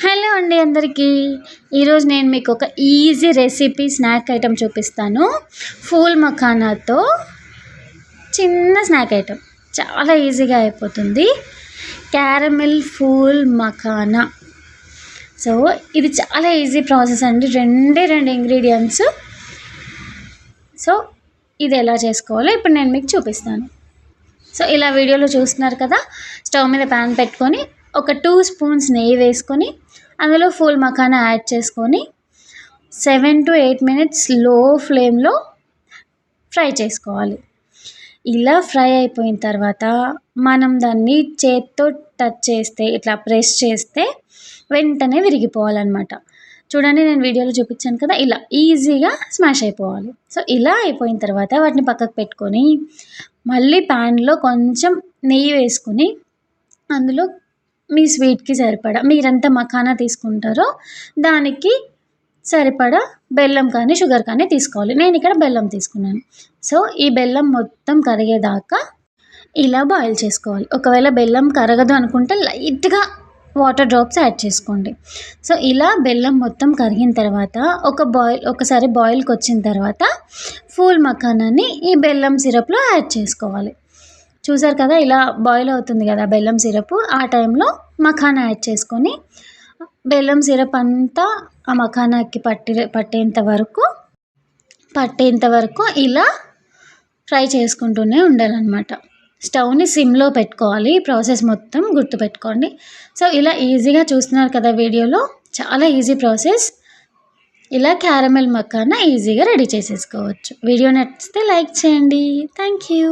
Hello అండి అందరికీ. ఈరోజు నేను మీకు ఒక ఈజీ రెసిపీ స్నాక్ ఐటెం చూపిస్తాను. ఫూల్ మఖానాతో చిన్న స్నాక్ ఐటెం, చాలా ఈజీగా అయిపోతుంది. Caramel pool makhana. సో ఇది చాలా ఈజీ ప్రాసెస్ అండి. రెండు ఇంగ్రీడియంట్స్. సో ఇది ఎలా చేసుకోవాలో ఇప్పుడు నేను మీకు చూపిస్తాను. సో ఇలా వీడియోలో చూస్తున్నారు కదా, స్టవ్ మీద ప్యాన్ పెట్టుకొని ఒక 2 స్పూన్స్ నెయ్యి వేసుకొని అందులో ఫూల్ మఖానా యాడ్ చేసుకొని 7 to 8 minutes లో ఫ్లేమ్లో ఫ్రై చేసుకోవాలి. ఇలా ఫ్రై అయిపోయిన తర్వాత మనం దాన్ని చేత్తో టచ్ చేస్తే, ఇట్లా ప్రెస్ చేస్తే వెంటనే విరిగిపోవాలన్నమాట. చూడండి, నేను వీడియోలో చూపించాను కదా, ఇలా ఈజీగా స్మాష్ అయిపోవాలి. సో ఇలా అయిపోయిన తర్వాత వాటిని పక్కకు పెట్టుకొని మళ్ళీ ప్యాన్లో కొంచెం నెయ్యి వేసుకొని అందులో మీ స్వీట్కి సరిపడా, మీరెంత మఖానా తీసుకుంటారో దానికి సరిపడా బెల్లం కానీ షుగర్ కానీ తీసుకోవాలి. నేను ఇక్కడ బెల్లం తీసుకున్నాను. సో ఈ బెల్లం మొత్తం కరిగేదాకా ఇలా బాయిల్ చేసుకోవాలి. ఒకవేళ బెల్లం కరగదు అనుకుంటే లైట్గా వాటర్ డ్రాప్స్ యాడ్ చేసుకోండి. సో ఇలా బెల్లం మొత్తం కరిగిన తర్వాత ఒకసారి బాయిల్కి వచ్చిన తర్వాత ఫూల్ మఖానాని ఈ బెల్లం సిరప్లో యాడ్ చేసుకోవాలి. చూసారు కదా, ఇలా బాయిల్ అవుతుంది కదా బెల్లం సిరప్. ఆ టైంలో మఖానా యాడ్ చేసుకొని బెల్లం సిరప్ అంతా ఆ మఖానాకి పట్టేంత వరకు ఇలా ఫ్రై చేసుకుంటూనే ఉండాలన్నమాట. స్టవ్ని సిమ్లో పెట్టుకోవాలి. ఈ ప్రాసెస్ మొత్తం గుర్తుపెట్టుకోండి. సో ఇలా ఈజీగా చూస్తున్నారు కదా వీడియోలో, చాలా ఈజీ ప్రాసెస్. ఇలా క్యారమెల్ మఖానా ఈజీగా రెడీ చేసేసుకోవచ్చు. వీడియో నచ్చితే లైక్ చేయండి. Thank you.